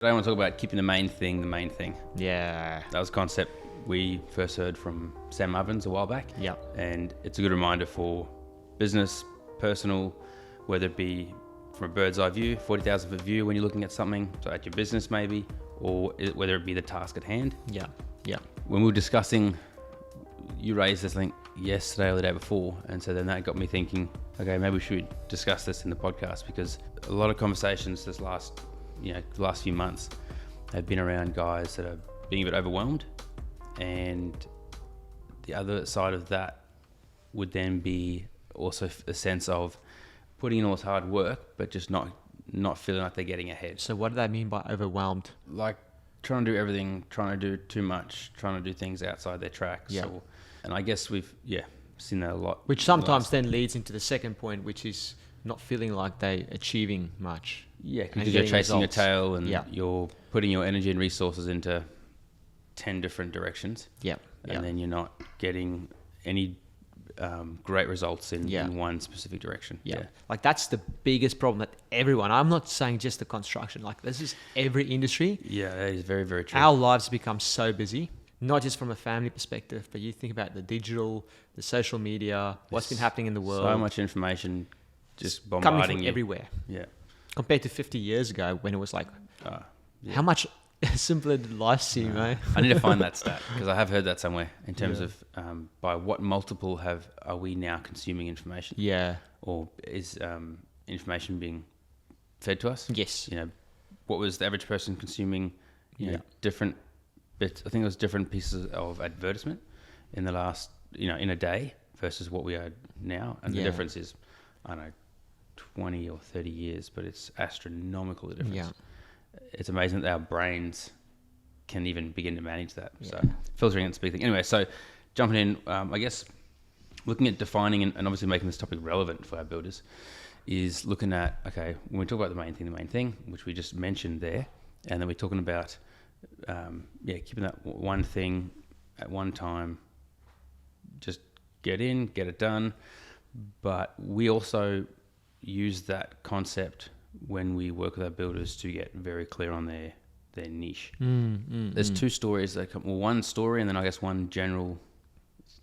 Today I want to talk about keeping the main thing the main thing. Yeah. That was a concept we first heard from Sam Ovens a while back. Yep. And it's a good reminder for business, personal, whether it be from a bird's eye view, 40,000 foot view when you're looking at something, so at your business maybe, or whether it be the task at hand. Yeah. Yeah. When we were discussing, you raised this link yesterday or the day before, and so then that got me thinking, okay, maybe we should discuss this in the podcast, because a lot of conversations the last few months have been around guys that are being a bit overwhelmed, and the other side of that would then be also a sense of putting in all this hard work but just not feeling like they're getting ahead. So what do they mean by overwhelmed? Like trying to do everything, trying to do too much, trying to do things outside their tracks. Yeah. And I guess we've seen that a lot. Which sometimes then leads into the second point, which is not feeling like they're achieving much. Yeah, and because you're getting chasing results. your tail and Yeah. you're putting your energy and resources into 10 different directions. Yeah. And then you're not getting any great results in Yeah. one specific direction. Yeah. Like that's the biggest problem that everyone, I'm not saying just the construction, like this is every industry. Yeah, that is very, very true. Our lives become so busy, not just from a family perspective, but you think about the digital, the social media, what's been happening in the world. So much information just coming bombarding from you. everywhere. Yeah. Compared to 50 years ago when it was like, Yeah. how much simpler did life seem, eh? I need to find that stat because I have heard that somewhere in terms Yeah. of by what multiple are we now consuming information, Yeah. or is information being fed to us? Yes. You know, what was the average person consuming? Yeah. Different bits. I think it was different pieces of advertisement in the last, in a day versus what we are now, and the Yeah. difference is, I don't know, 20 or 30 years, but it's astronomical the difference. Yeah. It's amazing that our brains can even begin to manage that. Yeah. So filtering and speaking. Anyway, so jumping in, I guess looking at defining and obviously making this topic relevant for our builders is looking at, okay, when we talk about the main thing, which we just mentioned there, and then we're talking about, keeping that one thing at one time, just get in, get it done. But we also use that concept when we work with our builders to get very clear on their niche. There's two stories that come, well, one story and then I guess one general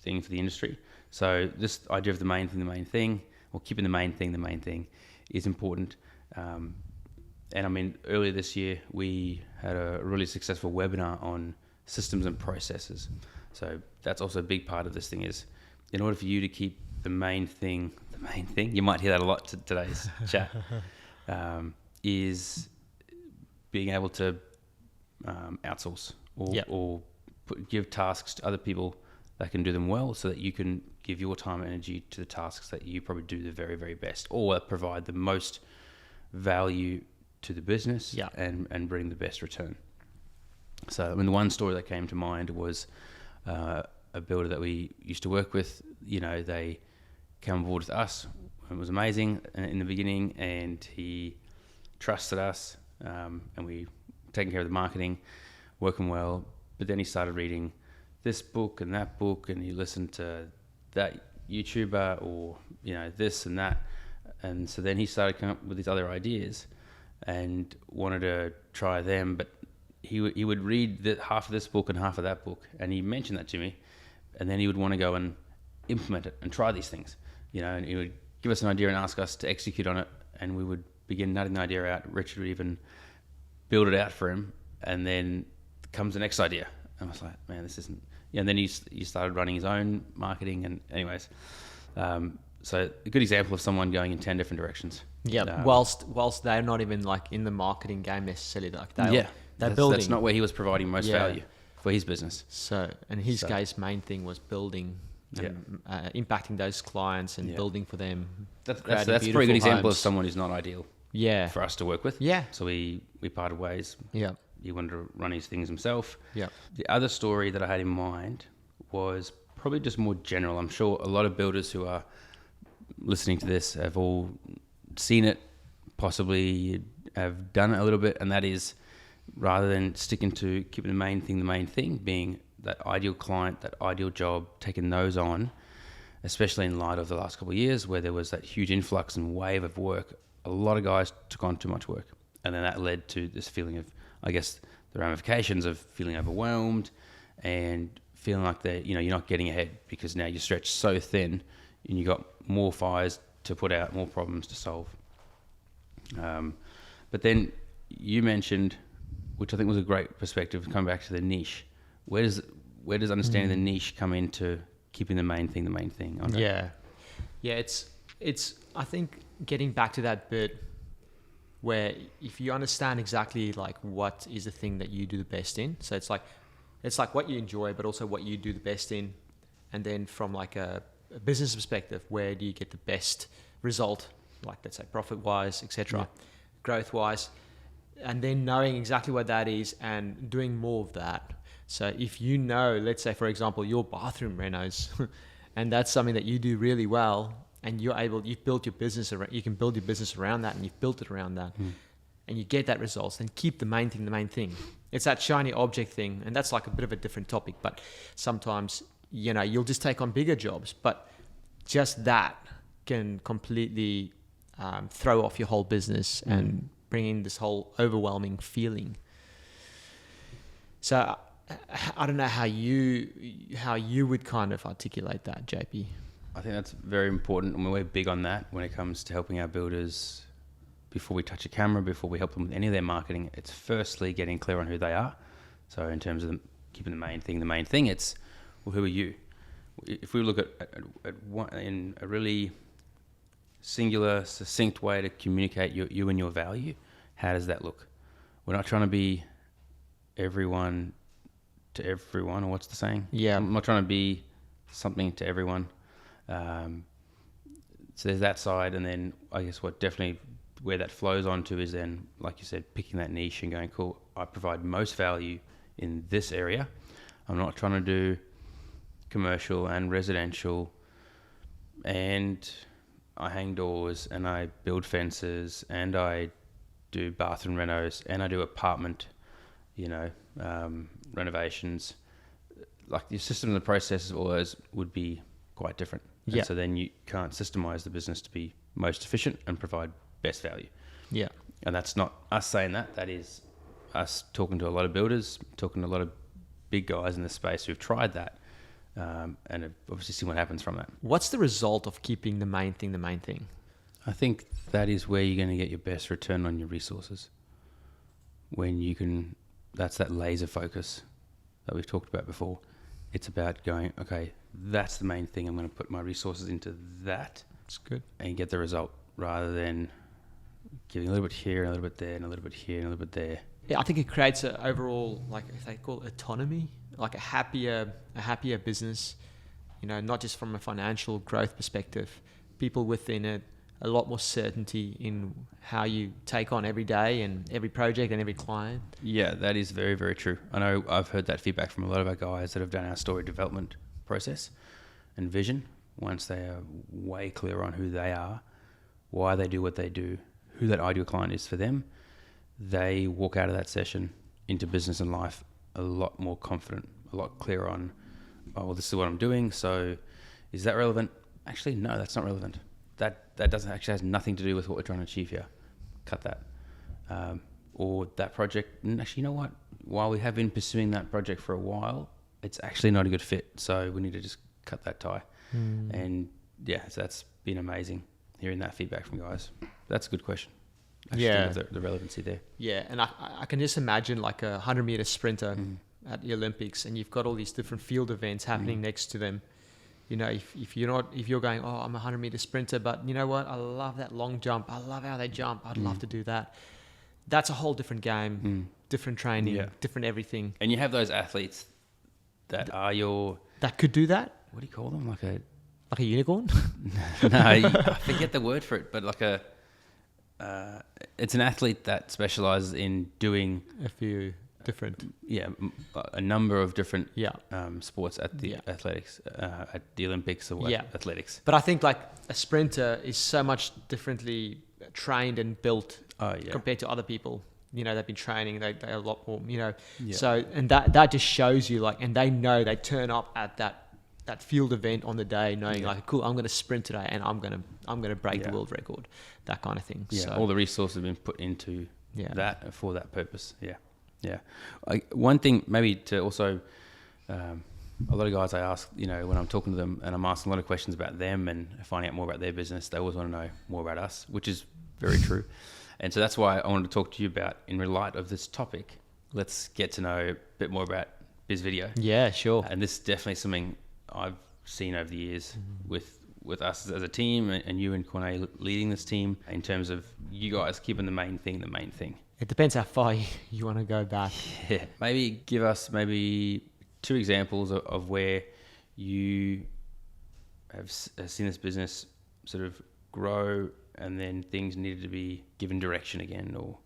thing for the industry. So this idea of the main thing, or keeping the main thing is important. And I mean, earlier this year, we had a really successful webinar on systems and processes. So that's also a big part of this thing is, in order for you to keep the main thing, you might hear that a lot to today's chat, is being able to outsource or give tasks to other people that can do them well, so that you can give your time and energy to the tasks that you probably do the very, very best, or provide the most value to the business and bring the best return. So I mean, the one story that came to mind was a builder that we used to work with. They came on board with us. It was amazing in the beginning, and he trusted us, and we taking care of the marketing, working well. But then he started reading this book and that book, and he listened to that YouTuber or this and that, and so then he started coming up with these other ideas and wanted to try them. But he would read half of this book and half of that book, and he mentioned that to me, and then he would want to go and implement it and try these things, and he would give us an idea and ask us to execute on it, and we would begin nutting the idea out. Richard would even build it out for him, and then comes the next idea. And I was like, man, this isn't... and then he started running his own marketing, and anyways, so a good example of someone going in 10 different directions. Yeah, whilst they're not even like in the marketing game necessarily, like they're building. That's not where he was providing most value for his business. So, and his guy's main thing was building and impacting those clients and building for them. That's a pretty good example of someone who's not ideal for us to work with. Yeah. So we parted ways. Yeah. He wanted to run his things himself. Yeah. The other story that I had in mind was probably just more general. I'm sure a lot of builders who are listening to this have all seen it, possibly have done it a little bit, and that is, rather than sticking to keeping the main thing being that ideal client, that ideal job, taking those on, especially in light of the last couple of years where there was that huge influx and wave of work. A lot of guys took on too much work, and then that led to this feeling of, I guess, the ramifications of feeling overwhelmed and feeling like that, you're not getting ahead because now you're stretched so thin and you got more fires to put out, more problems to solve. But then you mentioned, which I think was a great perspective, coming back to the niche. Where does understanding the niche come into keeping the main thing? Andre? Yeah. It's I think getting back to that bit where if you understand exactly like what is the thing that you do the best in, so it's like what you enjoy, but also what you do the best in, and then from like a business perspective, where do you get the best result, like let's say profit wise, etc., growth wise, and then knowing exactly what that is and doing more of that. So if you know, let's say for example, your bathroom renos, and that's something that you do really well, and you've built your business around, you can build your business around that, and you've built it around that, and you get that results, then keep the main thing. It's that shiny object thing, and that's like a bit of a different topic, but sometimes, you'll just take on bigger jobs, but just that can completely throw off your whole business and bring in this whole overwhelming feeling. So I don't know how you would kind of articulate that, JP. I think that's very important, and we're big on that when it comes to helping our builders. Before we touch a camera, before we help them with any of their marketing, it's firstly getting clear on who they are. So in terms of keeping the main thing, it's, well, who are you? If we look at one, in a really singular, succinct way to communicate you and your value, how does that look? We're not trying to be everyone to everyone, or what's the saying? Yeah. I'm not trying to be something to everyone. So there's that side, and then I guess where that flows onto is then, like you said, picking that niche and going, cool, I provide most value in this area. I'm not trying to do commercial and residential, and I hang doors and I build fences and I do bathroom renos and I do apartment, renovations. Like the system and the processes of all those would be quite different. Yeah. And so then you can't systemize the business to be most efficient and provide best value. Yeah. And that's not us saying that. That is us talking to a lot of builders, talking to a lot of big guys in the space who've tried that, and have obviously seen what happens from that. What's the result of keeping the main thing? I think that is where you're going to get your best return on your resources. When you can, that's that laser focus that we've talked about before. It's about going, okay, that's the main thing. I'm going to put my resources into that. That's good. And get the result, rather than giving a little bit here, and a little bit there, and a little bit here, and a little bit there. Yeah, I think it creates an overall, like they call it autonomy, like a happier business, not just from a financial growth perspective, people within it, a lot more certainty in how you take on every day and every project and every client. Yeah, that is very, very true. I know I've heard that feedback from a lot of our guys that have done our story development process and vision. Once they are way clear on who they are, why they do what they do, who that ideal client is for them, they walk out of that session into business and life a lot more confident, a lot clearer on, oh, well, this is what I'm doing. So is that relevant? Actually, no, that's not relevant. That doesn't actually has nothing to do with what we're trying to achieve here. Cut that. Or that project, and actually, you know what? While we have been pursuing that project for a while, it's actually not a good fit. So we need to just cut that tie. And yeah, so that's been amazing hearing that feedback from guys. That's a good question. Yeah, the relevancy there. Yeah, and I can just imagine like a 100-meter sprinter at the Olympics, and you've got all these different field events happening next to them. If you're going, oh, I'm a 100-meter sprinter, but you know what? I love that long jump. I love how they jump. I'd love to do that. That's a whole different game, different training, different everything. And you have those athletes that are that could do that. What do you call them? Like a unicorn? No, I forget the word for it, but like it's an athlete that specializes in doing a few different, a number of different sports at the athletics, at the Olympics or athletics. But I think like a sprinter is so much differently trained and built compared to other people. They've been training, they're a lot more, so, and that just shows you and they know, they turn up at that field event on the day knowing cool, I'm going to sprint today and I'm going to break the world record, that kind of thing. Yeah. So all the resources have been put into that for that purpose. Yeah. Yeah. One thing maybe to also, a lot of guys I ask, you know, when I'm talking to them and I'm asking a lot of questions about them and finding out more about their business, they always want to know more about us, which is very true. And so that's why I wanted to talk to you about, in light of this topic, let's get to know a bit more about BizVideo. Yeah, sure. And this is definitely something I've seen over the years with us as a team, and you and Corné leading this team, in terms of you guys keeping the main thing. It depends how far you want to go back. Yeah. Maybe give us maybe 2 examples of where you have seen this business sort of grow, and then things needed to be given direction again, or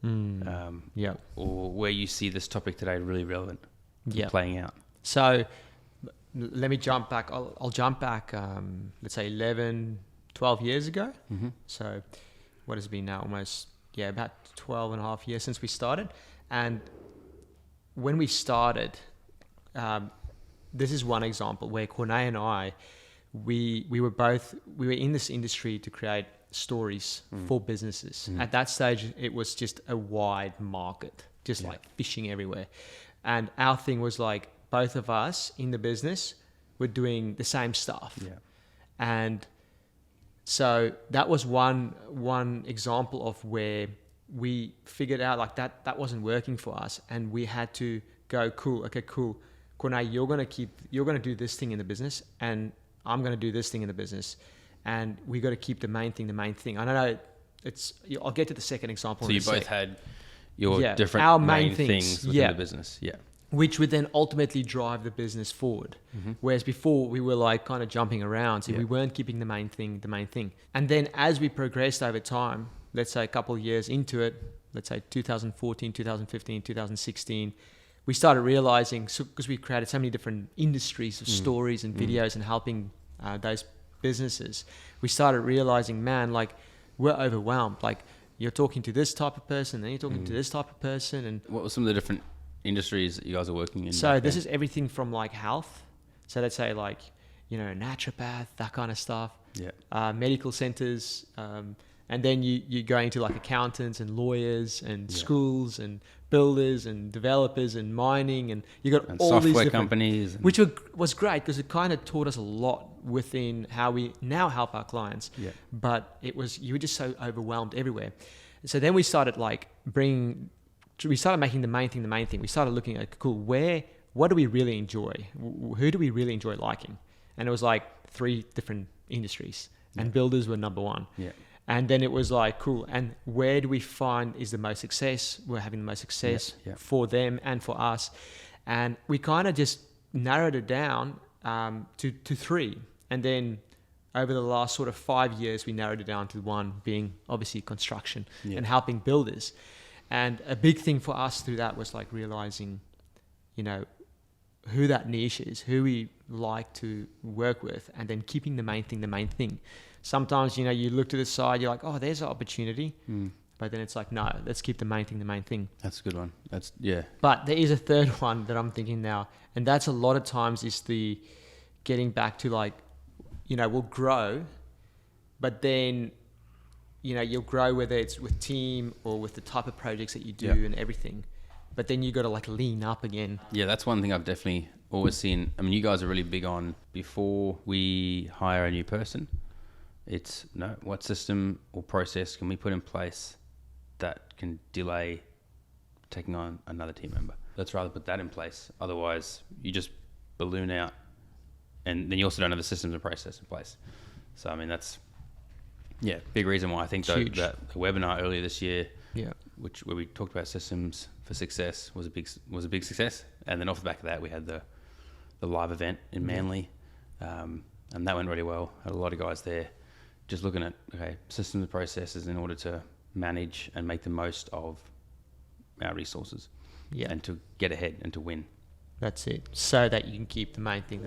or where you see this topic today really relevant to playing out. So let me jump back. I'll jump back, let's say 11, 12 years ago. Mm-hmm. So what has it been now? Almost, about 12 and a half years since we started. And when we started, this is one example where Corné and I, we were in this industry to create stories for businesses. At that stage, it was just a wide market, just like fishing everywhere. And our thing was like, both of us in the business were doing the same stuff. Yeah. And so that was one example of where we figured out like that wasn't working for us, and we had to go, cool. Corné, you're gonna do this thing in the business, and I'm gonna do this thing in the business, and we got to keep the main thing. I don't know. I'll get to the second example. So you both had your different our main things within the business. Yeah. Which would then ultimately drive the business forward. Mm-hmm. Whereas before we were like kind of jumping around. So we weren't keeping the main thing. And then as we progressed over time, let's say a couple of years into it, let's say 2014, 2015, 2016, we started realizing, because we created so many different industries of stories and videos and helping those businesses, we started realizing, man, like we're overwhelmed. Like you're talking to this type of person, then you're talking to this type of person. And what were some of the different industries that you guys are working in? So this is everything from like health. So let's say like, naturopath, that kind of stuff. Yeah. Medical centers. And then you go into like accountants and lawyers and schools and builders and developers and mining, and you got all these software companies, which was great because it kind of taught us a lot within how we now help our clients. Yeah. But you were just so overwhelmed everywhere. So then we started making the main thing. We started looking at, cool, what do we really enjoy? Who do we really enjoy liking? And it was like 3 different industries, and builders were number 1. Yeah. And then it was like, cool, and where do we find is the most success? We're having the most success for them and for us. And we kind of just narrowed it down to 3. And then over the last sort of 5 years, we narrowed it down to 1, being obviously construction and helping builders. And a big thing for us through that was like realizing, who that niche is, who we like to work with, and then keeping the main thing. Sometimes, you look to the side, you're like, oh, there's an opportunity. But then it's like, no, let's keep the main thing. That's a good one. But there is a third one that I'm thinking now. And that's a lot of times is the getting back to like, we'll grow, but then, you'll grow whether it's with team or with the type of projects that you do and everything. But then you got to like lean up again. Yeah, that's one thing I've definitely always seen. I mean, you guys are really big on, before we hire a new person, it's what system or process can we put in place that can delay taking on another team member? Let's rather put that in place. Otherwise, you just balloon out, and then you also don't have the systems and process in place. So, I mean, that's big reason why I think that the webinar earlier this year, where we talked about systems for success, was a big success. And then off the back of that, we had the live event in Manly, and that went really well. Had a lot of guys there, just looking at systems and processes in order to manage and make the most of our resources, and to get ahead and to win. That's it. So that you can keep the main thing.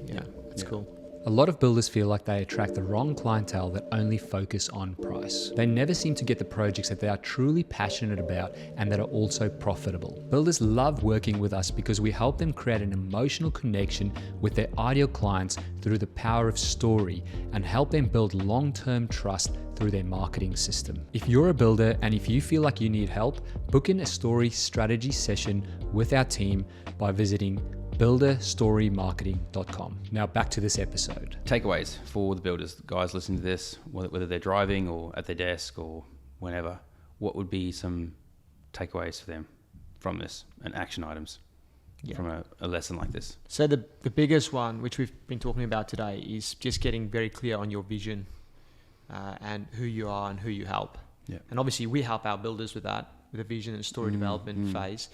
Yeah, that's cool. A lot of builders feel like they attract the wrong clientele that only focus on price. They never seem to get the projects that they are truly passionate about and that are also profitable. Builders love working with us because we help them create an emotional connection with their ideal clients through the power of story and help them build long-term trust through their marketing system. If you're a builder and if you feel like you need help, book in a story strategy session with our team by visiting builderstorymarketing.com. Now back to this episode. Takeaways for the builders, the guys listening to this, whether they're driving or at their desk or whenever, what would be some takeaways for them from this and action items from a lesson like this? So the biggest one, which we've been talking about today, is just getting very clear on your vision and who you are and who you help. Yeah. And obviously we help our builders with that, with the vision and story development phase.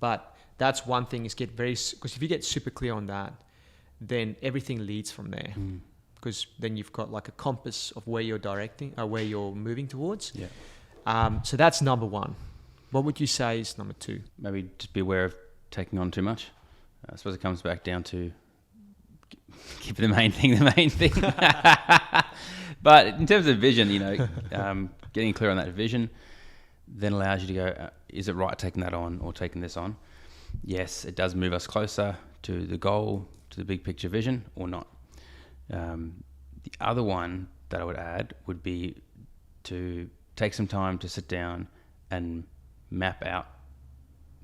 But that's one thing, is because if you get super clear on that, then everything leads from there. Because then you've got like a compass of where you're directing or where you're moving towards. Yeah. So that's number one. What would you say is number two? Maybe just be aware of taking on too much. I suppose it comes back down to keep the main thing the main thing. But in terms of vision, getting clear on that vision then allows you to go, is it right taking that on or taking this on? Yes, it does move us closer to the goal, to the big picture vision, or not. The other one that I would add would be to take some time to sit down and map out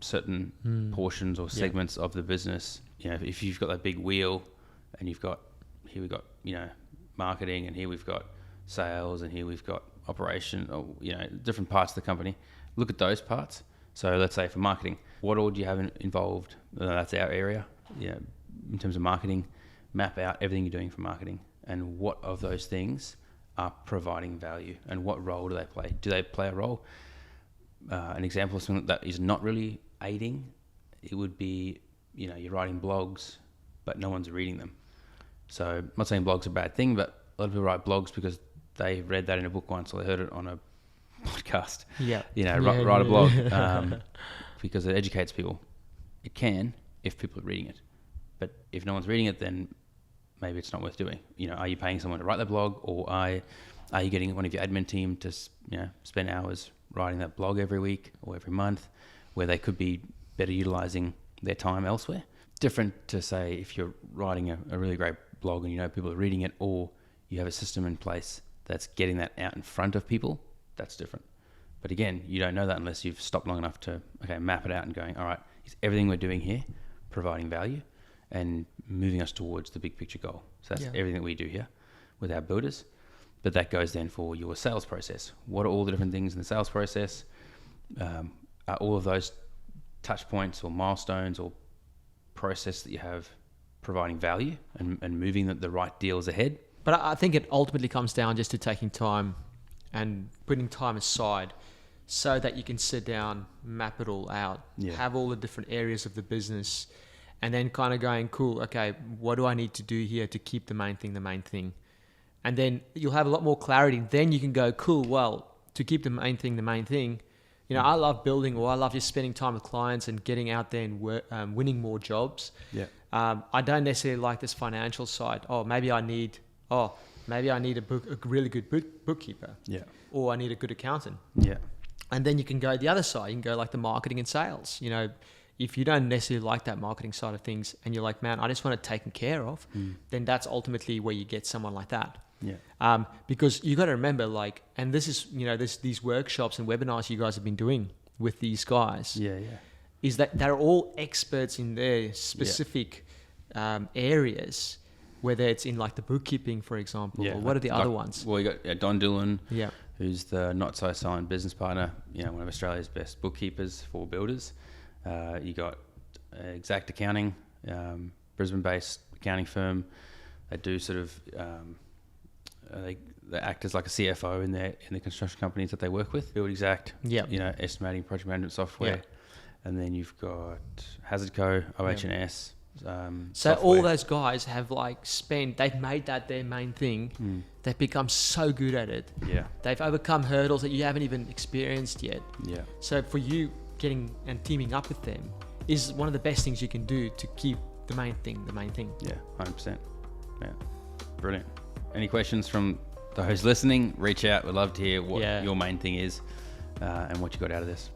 certain portions or segments of the business. If you've got that big wheel and we've got marketing, and here we've got sales, and here we've got operation, or different parts of the company, look at those parts. So let's say for marketing, what all do you have involved? That's our area. In terms of marketing, map out everything you're doing for marketing and what of those things are providing value and what role do they play? Do they play a role? An example of something that is not really aiding, it would be, you're writing blogs, but no one's reading them. So I'm not saying blogs are a bad thing, but a lot of people write blogs because they read that in a book once or they heard it on a podcast. Write a blog because it educates people. It can if people are reading it, but if no one's reading it, then maybe it's not worth doing. Are you paying someone to write that blog, or are you getting one of your admin team to spend hours writing that blog every week or every month, where they could be better utilizing their time elsewhere? Different to say if you're writing a really great blog and people are reading it, or you have a system in place that's getting that out in front of people. That's different. But again, you don't know that unless you've stopped long enough to map it out and going, all right, is everything we're doing here providing value and moving us towards the big picture goal? So that's everything that we do here with our builders. But that goes then for your sales process. What are all the different things in the sales process? Are all of those touch points or milestones or process that you have providing value and moving the right deals ahead? But I think it ultimately comes down just to taking time and putting time aside so that you can sit down, map it all out, have all the different areas of the business, and then kind of going, cool, okay, what do I need to do here to keep the main thing? And then you'll have a lot more clarity. Then you can go, cool, well, to keep the main thing, I love building, or I love just spending time with clients and getting out there and winning more jobs. I don't necessarily like this financial side. Maybe I need a really good bookkeeper. Or I need a good accountant. And then you can go the other side. You can go like the marketing and sales. If you don't necessarily like that marketing side of things and you're like, man, I just want it taken care of, then that's ultimately where you get someone like that. Because you got to remember, and this is, these workshops and webinars you guys have been doing with these guys. Is that they're all experts in their specific areas, whether it's in like the bookkeeping, for example, or what are the other ones? Well, you got Don Doolan, who's the not so silent business partner, one of Australia's best bookkeepers for builders. You got Exact Accounting, Brisbane-based accounting firm. They do sort of they act as like a CFO in the construction companies that they work with. Build Exact, estimating, project management software, and then you've got Hazard Co, OH&S. So software. All those guys have they've made that their main thing. They've become so good at it. They've overcome hurdles that you haven't even experienced yet. So for you getting and teaming up with them is one of the best things you can do to keep the main thing. 100%. Brilliant. Any questions from those listening? Reach out. We'd love to hear what your main thing is and what you got out of this.